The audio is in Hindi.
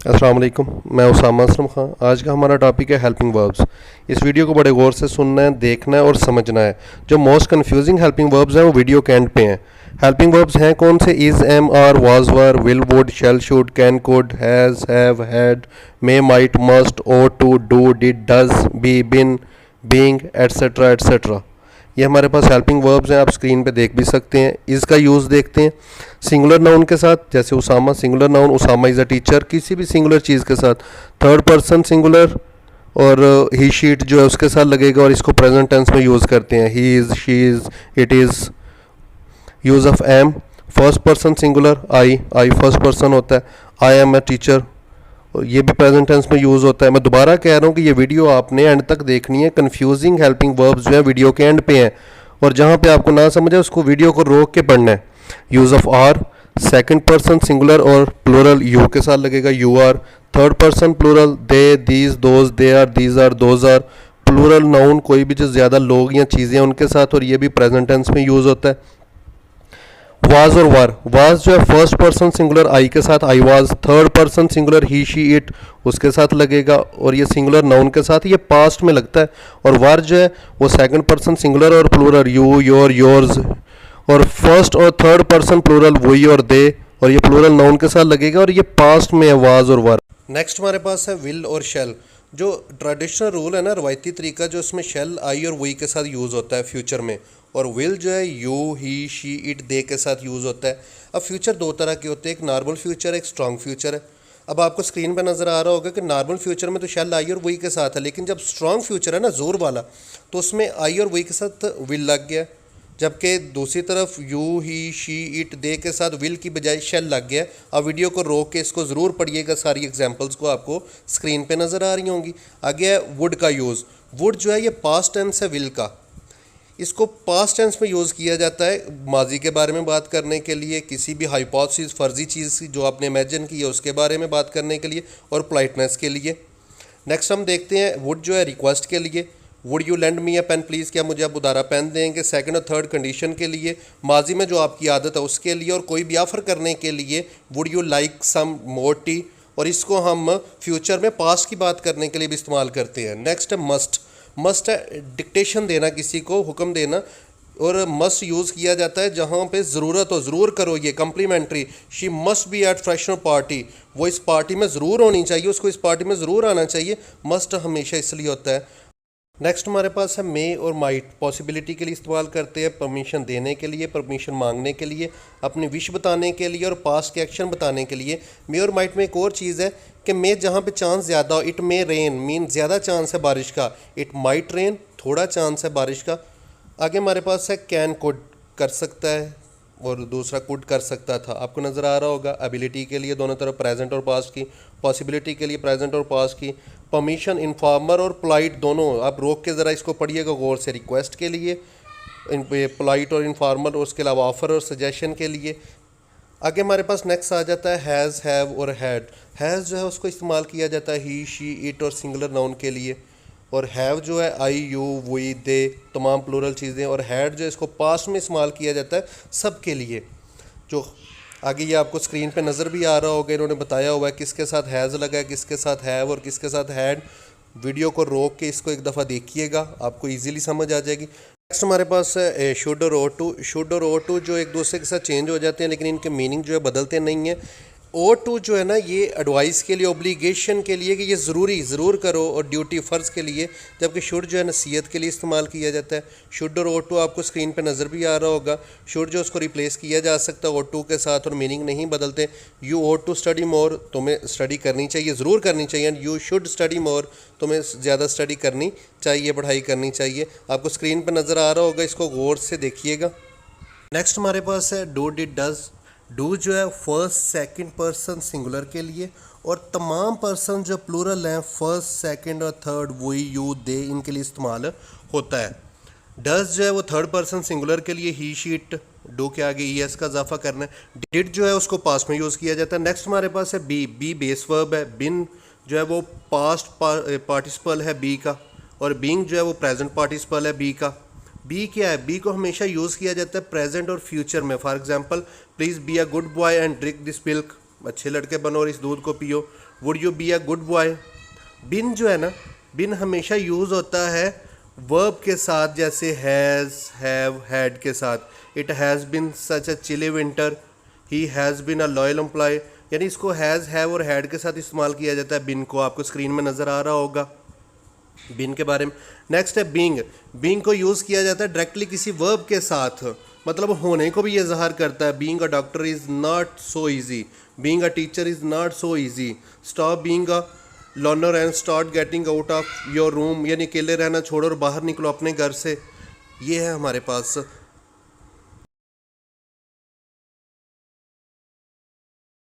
अस्सलाम वालेकुम। मैं उसामा असलम खान। आज का हमारा टॉपिक है हेल्पिंग वर्ब्स। इस वीडियो को बड़े गौर से सुनना है, देखना है और समझना है। जो मोस्ट कन्फ्यूजिंग हेल्पिंग वर्ब्स हैं वो वीडियो के एंड पे हैं। हेल्पिंग वर्ब्स हैं कौन से? Is, am, are, was, were, will, would, shall, should, can, could, has, have, had, may, might, must, ought to, do, did, does, be, been, being, etcetera etcetera. ये हमारे पास हेल्पिंग वर्ब्स हैं, आप स्क्रीन पे देख भी सकते हैं। इसका यूज़ देखते हैं सिंगुलर नाउन के साथ, जैसे Usama singular noun, Usama is a teacher. किसी भी सिंगुलर चीज़ के साथ थर्ड पर्सन सिंगुलर और ही शीट जो है उसके साथ लगेगा और इसको प्रेजेंट टेंस में यूज़ करते हैं। He is, she is, it is. Use of am first person singular, I first person होता है। आई एम अ टीचर, और ये भी प्रेजेंट टेंस में यूज़ होता है। मैं दोबारा कह रहा हूँ कि ये वीडियो आपने एंड तक देखनी है। कन्फ्यूजिंग हेल्पिंग वर्ब्स जो है वीडियो के एंड पे हैं, और जहाँ पे आपको ना समझे उसको वीडियो को रोक के पढ़ना है। Use of are second person singular और प्लूरल यू के साथ लगेगा, you are. Third person plural they, these, those, they are, these are, those are. Plural noun कोई भी जो ज़्यादा लोग या चीज़ें उनके साथ, और ये भी प्रेजेंट टेंस में यूज़ होता है। वाज और वर, वाज जो है फर्स्ट पर्सन सिंगुलर आई के साथ, I was. Third person singular he, she, it उसके साथ लगेगा, और ये सिंगुलर नाउन के साथ ये पास्ट में लगता है। और वर जो है वो सेकंड पर्सन सिंगुलर और प्लूरल यू, योर, योर्स। और फर्स्ट और थर्ड पर्सन प्लूरल वही और दे, और ये प्लूरल नाउन के साथ लगेगा, और ये पास्ट में है वाज और वर। नेक्स्ट हमारे पास है विल और शेल। जो ट्रेडिशनल रूल है ना, रवायती तरीका, जो इसमें शेल आई और वी के साथ यूज़ होता है फ्यूचर में, और विल जो है यू, ही, शी, इट, दे के साथ यूज़ होता है। अब फ्यूचर दो तरह के होते हैं, एक नॉर्मल फ्यूचर है, एक स्ट्रॉन्ग फ्यूचर है। अब आपको स्क्रीन पे नज़र आ रहा होगा कि नॉर्मल फ्यूचर में तो शेल आई और वी के साथ है, लेकिन जब स्ट्रॉन्ग फ्यूचर है ना, जोर वाला, तो उसमें आई और वी के साथ विल लग गया, जबकि दूसरी तरफ यू, ही, शी, इट, दे के साथ विल की बजाय शेल लग गया। अब वीडियो को रोक के इसको ज़रूर पढ़िएगा, सारी एग्जांपल्स को आपको स्क्रीन पे नज़र आ रही होंगी। आगे है वुड का यूज़। वुड जो है ये पास्ट टेंस है विल का। इसको पास्ट टेंस में यूज़ किया जाता है माजी के बारे में बात करने के लिए, किसी भी हाइपोथेसिस, फर्जी चीज़ जो आपने इमेजिन की है उसके बारे में बात करने के लिए, और पोलाइटनेस के लिए। नेक्स्ट हम देखते हैं वुड जो है रिक्वेस्ट के लिए, would you lend me a pen please, क्या मुझे आप उधारा पेन देंगे। सेकंड और थर्ड कंडीशन के लिए, माजी में जो आपकी आदत है उसके लिए, और कोई भी ऑफ़र करने के लिए would you like some more tea, और इसको हम फ्यूचर में पास्ट की बात करने के लिए भी इस्तेमाल करते हैं। नेक्स्ट है मस्ट। मस्ट है डिक्टेशन देना, किसी को हुक्म देना, और मस्ट यूज़ किया जाता है जहाँ पे ज़रूरत हो, ज़रूर करो। ये complimentary, she must be at fresher party, वो इस पार्टी में ज़रूर होनी चाहिए, उसको इस पार्टी में ज़रूर आना चाहिए। मस्ट हमेशा इसलिए होता है। नेक्स्ट हमारे पास है मे और माइट, पॉसिबिलिटी के लिए इस्तेमाल करते हैं, परमिशन देने के लिए, परमिशन मांगने के लिए, अपनी विश बताने के लिए, और पास्ट के एक्शन बताने के लिए। मे और माइट में एक और चीज़ है कि मे जहाँ पे चांस ज़्यादा हो, इट मे रेन मीन ज़्यादा चांस है बारिश का, इट माइट रेन थोड़ा चांस है बारिश का। आगे हमारे पास है कैन, कुड कर सकता है, और दूसरा कुड कर सकता था। आपको नज़र आ रहा होगा एबिलिटी के लिए दोनों तरफ प्रेजेंट और पास्ट की, पॉसिबिलिटी के लिए प्रेजेंट और पास्ट की, परमिशन इन्फॉर्मर और पोलाइट दोनों। आप रोक के ज़रा इसको पढ़िएगा गौर से। रिक्वेस्ट के लिए पोलाइट और इन्फॉर्मल, और उसके अलावा ऑफ़र और सजेशन के लिए। आगे हमारे पास नेक्स्ट आ जाता है हैज़, हैव और हैड। हैज़ जो है उसको इस्तेमाल किया जाता है ही, शी, इट और सिंगुलर नाउन के लिए, और हैव जो है आई, यू, वी, दे तमाम प्लूरल चीज़ें, और हैड जो है इसको पास्ट में इस्तेमाल किया जाता है सब के लिए। जो आगे ये आपको स्क्रीन पे नज़र भी आ रहा होगा, इन्होंने बताया हुआ है किसके साथ हैज़ लगा है, किसके साथ हैव और किसके साथ हैड। वीडियो को रोक के इसको एक दफ़ा देखिएगा, आपको इजीली समझ आ जाएगी। नेक्स्ट हमारे पास है शुड और ought टू। शुड और ought टू जो एक दूसरे के साथ चेंज हो जाते हैं, लेकिन इनके मीनिंग जो है बदलते नहीं हैं। ought टू जो है ना, ये एडवाइस के लिए, ओब्लिगेशन के लिए कि ये ज़रूर करो, और ड्यूटी फ़र्ज़ के लिए, जबकि शुड जो है नसीहत के लिए इस्तेमाल किया जाता है। शुड और ought टू आपको स्क्रीन पे नज़र भी आ रहा होगा। शुड जो उसको रिप्लेस किया जा सकता है ought टू के साथ, और मीनिंग नहीं बदलते। You ought to study more, तुम्हें स्टडी करनी चाहिए, ज़रूर करनी चाहिए। And you should study more, तुम्हें ज़्यादा स्टडी करनी चाहिए, पढ़ाई करनी चाहिए। आपको स्क्रीन पर नज़र आ रहा होगा, इसको गौर से देखिएगा। नेक्स्ट हमारे पास है डू, डिड, डज। डू जो है फर्स्ट सेकंड पर्सन सिंगुलर के लिए, और तमाम पर्सन जो प्लूरल हैं फर्स्ट, सेकंड और थर्ड, वही, यू, दे, इनके लिए इस्तेमाल होता है। डज जो है वो थर्ड पर्सन सिंगुलर के लिए, ही, शी, इट, डू के आगे ई एस का इजाफा करना है। डिड जो है उसको पास्ट में यूज़ किया जाता है। नेक्स्ट हमारे पास है बी। बी बेस वर्ब है। बिन जो है वो पास्ट पार्टिसिपल है बी का, और बीइंग जो है वो प्रेजेंट पार्टिसिपल है बी का। बी क्या है? बी को हमेशा यूज़ किया जाता है प्रेजेंट और फ्यूचर में। For example, please be a good boy and drink this milk. अच्छे लड़के बनो और इस दूध को पियो। Would you be a good boy. बिन जो है ना, बिन हमेशा यूज़ होता है वर्ब के साथ, जैसे हैज़, हैव, हैड के साथ। It has been such a chilly winter, he has been a loyal employee, यानी इसको हैज़, हैव और हैड के साथ इस्तेमाल किया जाता है बिन को। आपको स्क्रीन में नज़र आ रहा होगा बिन के बारे में। नेक्स्ट है बीइंग। बीइंग को यूज़ किया जाता है डायरेक्टली किसी वर्ब के साथ, मतलब होने को भी ये ज़ाहिर करता है। Being a doctor is not so easy, being a teacher is not so easy, stop being a loner and start getting out of your room, यानी अकेले रहना छोड़ो और बाहर निकलो अपने घर से। ये है हमारे पास